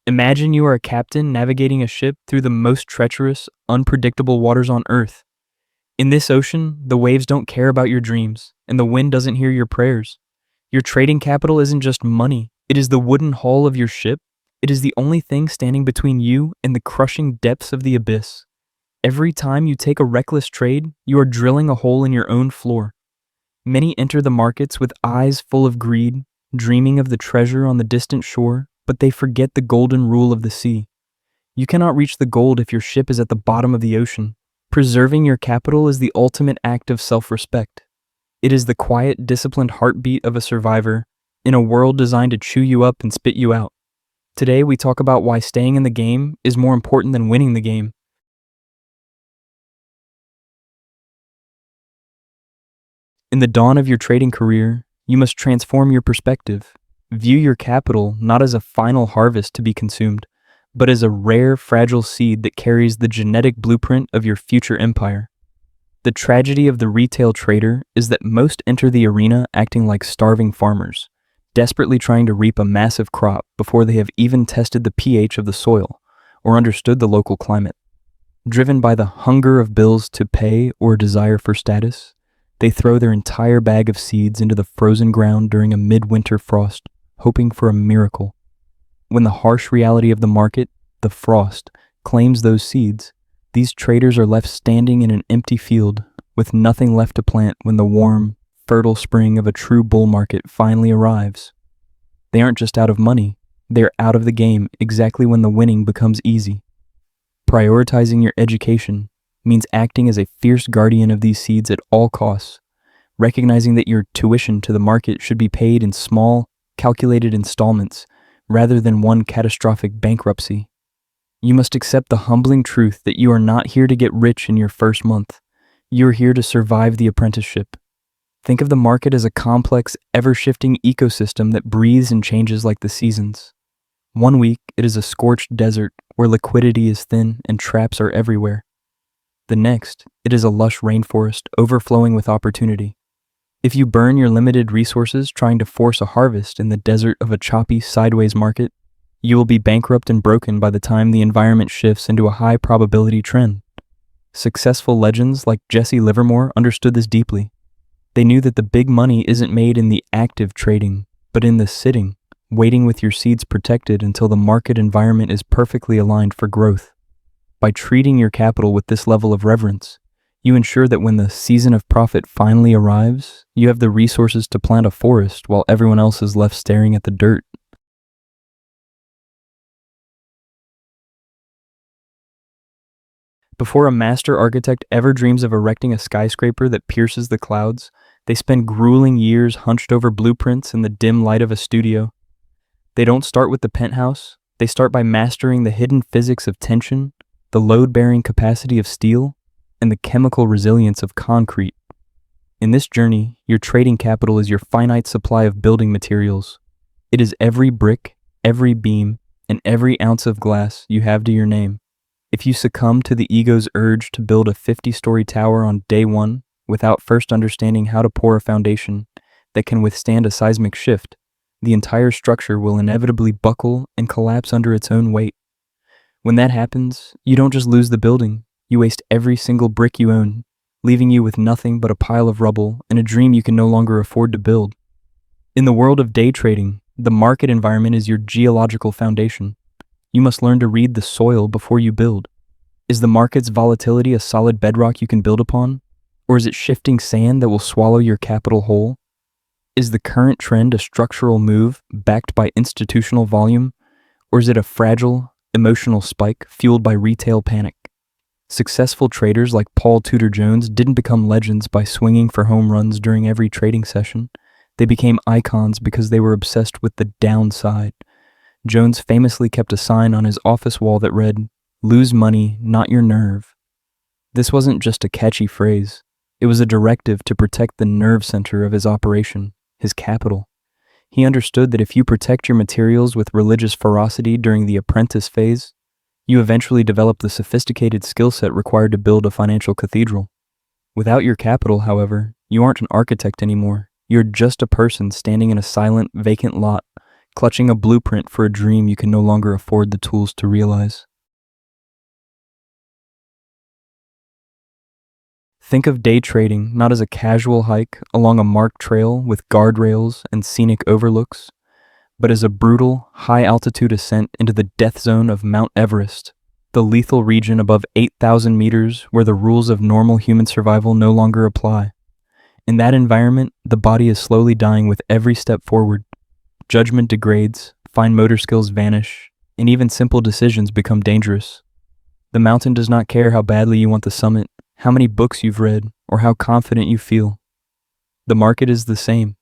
Imagine you are a captain navigating a ship through the most treacherous, unpredictable waters on Earth. In this ocean, the waves don't care about your dreams, and the wind doesn't hear your prayers. Your trading capital isn't just money, it is the wooden hull of your ship. It is the only thing standing between you and the crushing depths of the abyss. Every time you take a reckless trade, you are drilling a hole in your own floor. Many enter the markets with eyes full of greed, dreaming of the treasure on the distant shore, but they forget the golden rule of the sea. You cannot reach the gold if your ship is at the bottom of the ocean. Preserving your capital is the ultimate act of self-respect. It is the quiet, disciplined heartbeat of a survivor in a world designed to chew you up and spit you out. Today, we talk about why staying in the game is more important than winning the game. In the dawn of your trading career, you must transform your perspective. View your capital not as a final harvest to be consumed, but as a rare, fragile seed that carries the genetic blueprint of your future empire. The tragedy of the retail trader is that most enter the arena acting like starving farmers, desperately trying to reap a massive crop before they have even tested the pH of the soil or understood the local climate. Driven by the hunger of bills to pay or desire for status, they throw their entire bag of seeds into the frozen ground during a midwinter frost, hoping for a miracle. When the harsh reality of the market, the frost, claims those seeds, these traders are left standing in an empty field with nothing left to plant when the warm, fertile spring of a true bull market finally arrives. They aren't just out of money, they're out of the game exactly when the winning becomes easy. Prioritizing your education means acting as a fierce guardian of these seeds at all costs, recognizing that your tuition to the market should be paid in small, calculated installments rather than one catastrophic bankruptcy. You must accept the humbling truth that you are not here to get rich in your first month. You are here to survive the apprenticeship. Think of the market as a complex, ever-shifting ecosystem that breathes and changes like the seasons. One week, it is a scorched desert where liquidity is thin and traps are everywhere. The next, it is a lush rainforest overflowing with opportunity. If you burn your limited resources trying to force a harvest in the desert of a choppy, sideways market, you will be bankrupt and broken by the time the environment shifts into a high-probability trend. Successful legends like Jesse Livermore understood this deeply. They knew that the big money isn't made in the active trading, but in the sitting, waiting with your seeds protected until the market environment is perfectly aligned for growth. By treating your capital with this level of reverence, you ensure that when the season of profit finally arrives, you have the resources to plant a forest while everyone else is left staring at the dirt. Before a master architect ever dreams of erecting a skyscraper that pierces the clouds, they spend grueling years hunched over blueprints in the dim light of a studio. They don't start with the penthouse, they start by mastering the hidden physics of tension, the load-bearing capacity of steel, and the chemical resilience of concrete. In this journey, your trading capital is your finite supply of building materials. It is every brick, every beam, and every ounce of glass you have to your name. If you succumb to the ego's urge to build a 50-story tower on day one without first understanding how to pour a foundation that can withstand a seismic shift, the entire structure will inevitably buckle and collapse under its own weight. When that happens, you don't just lose the building, you waste every single brick you own, leaving you with nothing but a pile of rubble and a dream you can no longer afford to build. In the world of day trading, the market environment is your geological foundation. You must learn to read the soil before you build. Is the market's volatility a solid bedrock you can build upon? Or is it shifting sand that will swallow your capital whole? Is the current trend a structural move backed by institutional volume? Or is it a fragile, emotional spike fueled by retail panic? Successful traders like Paul Tudor Jones didn't become legends by swinging for home runs during every trading session. They became icons because they were obsessed with the downside. Jones famously kept a sign on his office wall that read, "Lose money, not your nerve." This wasn't just a catchy phrase. It was a directive to protect the nerve center of his operation, his capital. He understood that if you protect your materials with religious ferocity during the apprentice phase, you eventually develop the sophisticated skill set required to build a financial cathedral. Without your capital, however, you aren't an architect anymore. You're just a person standing in a silent, vacant lot, clutching a blueprint for a dream you can no longer afford the tools to realize. Think of day trading not as a casual hike along a marked trail with guardrails and scenic overlooks, but as a brutal, high-altitude ascent into the death zone of Mount Everest, the lethal region above 8,000 meters where the rules of normal human survival no longer apply. In that environment, the body is slowly dying with every step forward. Judgment degrades, fine motor skills vanish, and even simple decisions become dangerous. The mountain does not care how badly you want the summit, how many books you've read, or how confident you feel. The market is the same.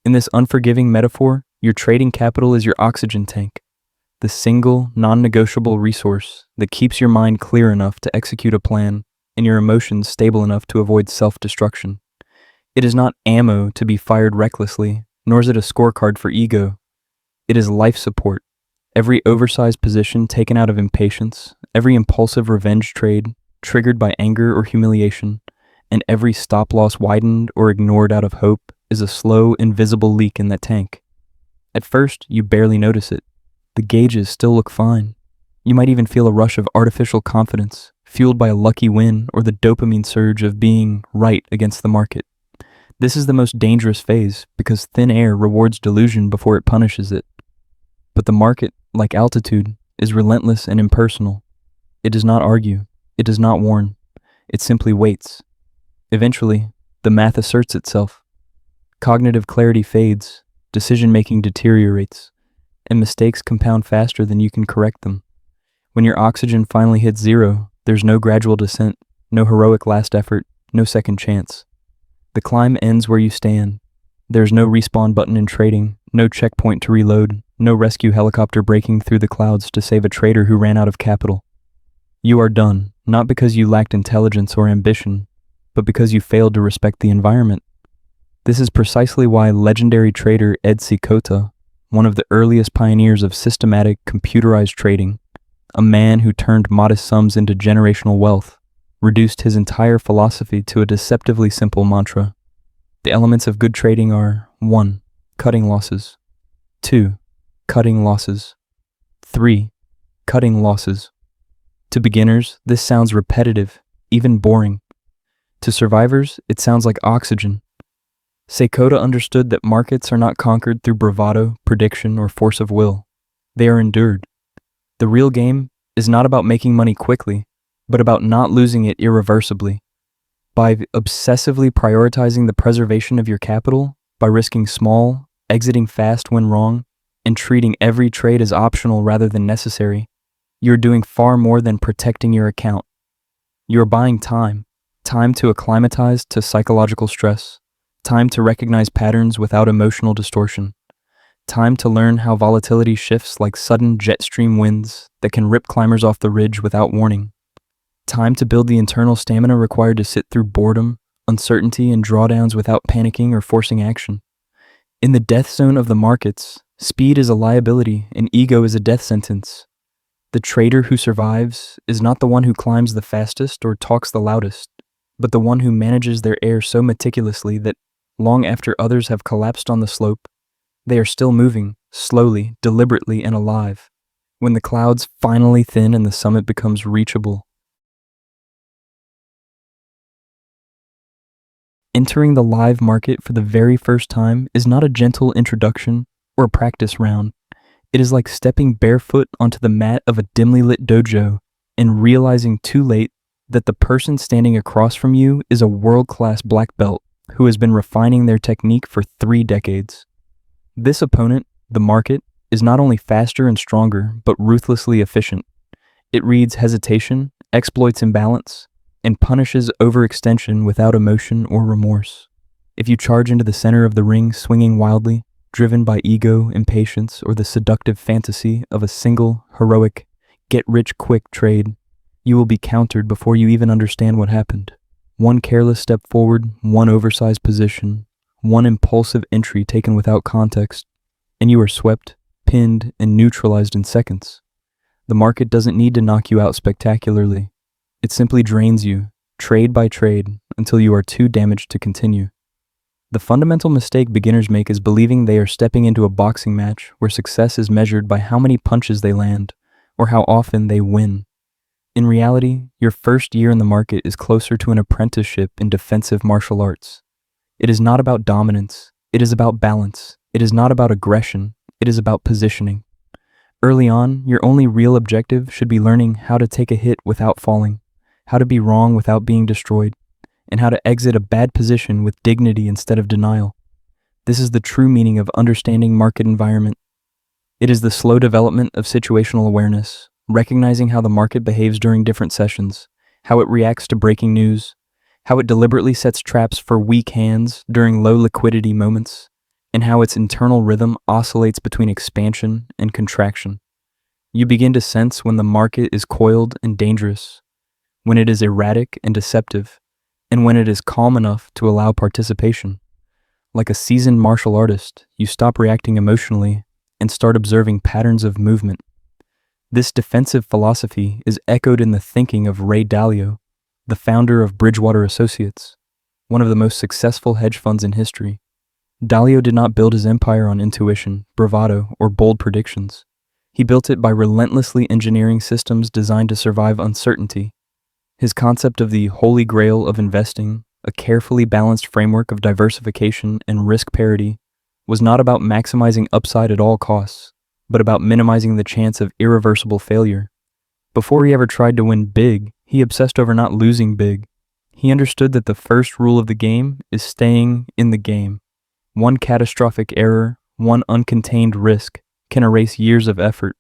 In this unforgiving metaphor, your trading capital is your oxygen tank, the single, non-negotiable resource that keeps your mind clear enough to execute a plan and your emotions stable enough to avoid self-destruction. It is not ammo to be fired recklessly, nor is it a scorecard for ego. It is life support. Every oversized position taken out of impatience, every impulsive revenge trade triggered by anger or humiliation, and every stop-loss widened or ignored out of hope is a slow, invisible leak in that tank. At first, you barely notice it. The gauges still look fine. You might even feel a rush of artificial confidence, fueled by a lucky win or the dopamine surge of being right against the market. This is the most dangerous phase because thin air rewards delusion before it punishes it. But the market, like altitude, is relentless and impersonal. It does not argue. It does not warn. It simply waits. Eventually, the math asserts itself. Cognitive clarity fades, decision-making deteriorates, and mistakes compound faster than you can correct them. When your oxygen finally hits zero, there's no gradual descent, no heroic last effort, no second chance. The climb ends where you stand. There's no respawn button in trading, no checkpoint to reload, no rescue helicopter breaking through the clouds to save a trader who ran out of capital. You are done, not because you lacked intelligence or ambition, but because you failed to respect the environment. This is precisely why legendary trader Ed Sikota, one of the earliest pioneers of systematic, computerized trading, a man who turned modest sums into generational wealth, reduced his entire philosophy to a deceptively simple mantra. The elements of good trading are 1. Cutting losses. 2. Cutting losses. 3. Cutting losses. To beginners, this sounds repetitive, even boring. To survivors, it sounds like oxygen. Seikoda understood that markets are not conquered through bravado, prediction, or force of will. They are endured. The real game is not about making money quickly, but about not losing it irreversibly. By obsessively prioritizing the preservation of your capital, by risking small, exiting fast when wrong, and treating every trade as optional rather than necessary, you're doing far more than protecting your account. You're buying time to acclimatize to psychological stress, time to recognize patterns without emotional distortion, time to learn how volatility shifts like sudden jet stream winds that can rip climbers off the ridge without warning, time to build the internal stamina required to sit through boredom, uncertainty, and drawdowns without panicking or forcing action. In the death zone of the markets, speed is a liability and ego is a death sentence. The trader who survives is not the one who climbs the fastest or talks the loudest, but the one who manages their air so meticulously that, long after others have collapsed on the slope, they are still moving, slowly, deliberately, and alive. When the clouds finally thin and the summit becomes reachable. Entering the live market for the very first time is not a gentle introduction or a practice round. It is like stepping barefoot onto the mat of a dimly lit dojo and realizing too late that the person standing across from you is a world-class black belt who has been refining their technique for 3 decades. This opponent, the market, is not only faster and stronger, but ruthlessly efficient. It reads hesitation, exploits imbalance, and punishes overextension without emotion or remorse. If you charge into the center of the ring swinging wildly, driven by ego, impatience, or the seductive fantasy of a single, heroic, get-rich-quick trade, you will be countered before you even understand what happened. One careless step forward, one oversized position, one impulsive entry taken without context, and you are swept, pinned, and neutralized in seconds. The market doesn't need to knock you out spectacularly. It simply drains you, trade by trade, until you are too damaged to continue. The fundamental mistake beginners make is believing they are stepping into a boxing match where success is measured by how many punches they land or how often they win. In reality, your first year in the market is closer to an apprenticeship in defensive martial arts. It is not about dominance, it is about balance. It is not about aggression, it is about positioning. Early on, your only real objective should be learning how to take a hit without falling, how to be wrong without being destroyed, and how to exit a bad position with dignity instead of denial. This is the true meaning of understanding market environment. It is the slow development of situational awareness, recognizing how the market behaves during different sessions, how it reacts to breaking news, how it deliberately sets traps for weak hands during low liquidity moments, and how its internal rhythm oscillates between expansion and contraction. You begin to sense when the market is coiled and dangerous, when it is erratic and deceptive, and when it is calm enough to allow participation. Like a seasoned martial artist, you stop reacting emotionally and start observing patterns of movement. This defensive philosophy is echoed in the thinking of Ray Dalio, the founder of Bridgewater Associates, one of the most successful hedge funds in history. Dalio did not build his empire on intuition, bravado, or bold predictions. He built it by relentlessly engineering systems designed to survive uncertainty. His concept of the holy grail of investing, a carefully balanced framework of diversification and risk parity, was not about maximizing upside at all costs, but about minimizing the chance of irreversible failure. Before he ever tried to win big, he obsessed over not losing big. He understood that the first rule of the game is staying in the game. One catastrophic error, one uncontained risk, can erase years of effort.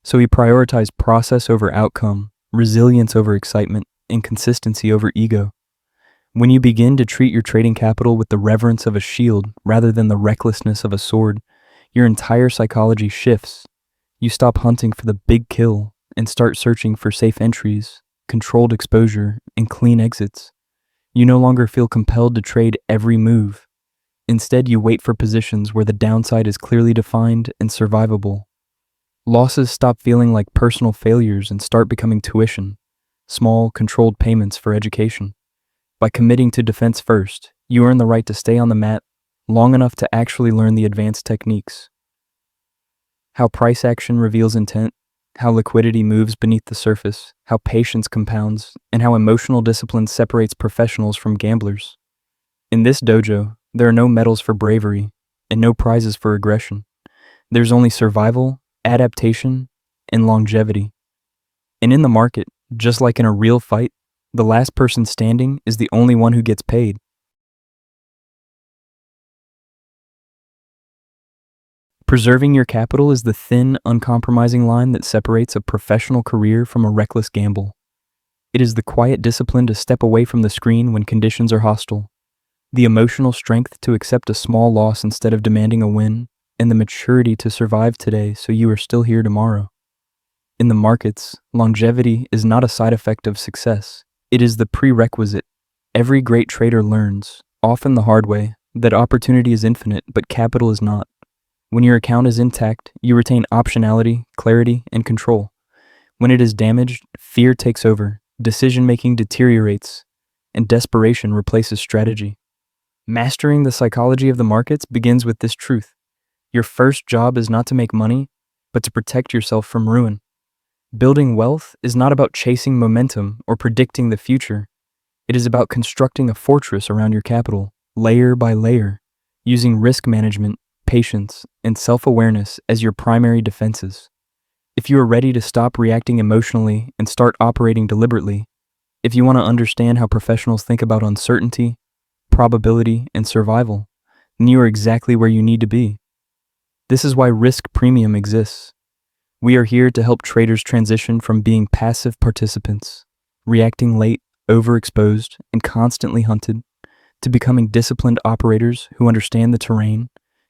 So he prioritized process over outcome, resilience over excitement, and consistency over ego. When you begin to treat your trading capital with the reverence of a shield rather than the recklessness of a sword, your entire psychology shifts. You stop hunting for the big kill and start searching for safe entries, controlled exposure, and clean exits. You no longer feel compelled to trade every move. Instead, you wait for positions where the downside is clearly defined and survivable. Losses stop feeling like personal failures and start becoming tuition, small, controlled payments for education. By committing to defense first, you earn the right to stay on the mat long enough to actually learn the advanced techniques. How price action reveals intent, how liquidity moves beneath the surface, how patience compounds, and how emotional discipline separates professionals from gamblers. In this dojo, there are no medals for bravery and no prizes for aggression. There's only survival, adaptation, and longevity. And in the market, just like in a real fight, the last person standing is the only one who gets paid. Preserving your capital is the thin, uncompromising line that separates a professional career from a reckless gamble. It is the quiet discipline to step away from the screen when conditions are hostile, the emotional strength to accept a small loss instead of demanding a win, and the maturity to survive today so you are still here tomorrow. In the markets, longevity is not a side effect of success. It is the prerequisite. Every great trader learns, often the hard way, that opportunity is infinite, but capital is not. When your account is intact, you retain optionality, clarity, and control. When it is damaged, fear takes over, decision-making deteriorates, and desperation replaces strategy. Mastering the psychology of the markets begins with this truth. Your first job is not to make money, but to protect yourself from ruin. Building wealth is not about chasing momentum or predicting the future. It is about constructing a fortress around your capital, layer by layer, using risk management, patience, and self-awareness as your primary defenses. If you are ready to stop reacting emotionally and start operating deliberately, if you want to understand how professionals think about uncertainty, probability, and survival, then you are exactly where you need to be. This is why Risk Premium exists. We are here to help traders transition from being passive participants, reacting late, overexposed, and constantly hunted, to becoming disciplined operators who understand the terrain,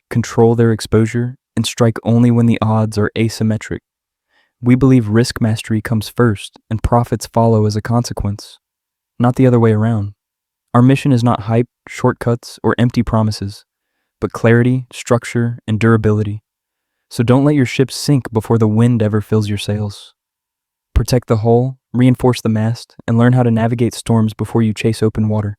control their exposure, and strike only when the odds are asymmetric. We believe risk mastery comes first and profits follow as a consequence, not the other way around. Our mission is not hype, shortcuts, or empty promises, but clarity, structure, and durability. So don't let your ship sink before the wind ever fills your sails. Protect the hull, reinforce the mast, and learn how to navigate storms before you chase open water.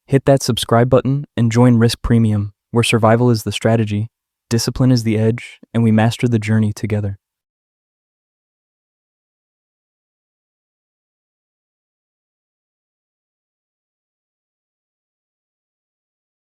Hit that subscribe button and join Risk Premium, where survival is the strategy, discipline is the edge, and we master the journey together.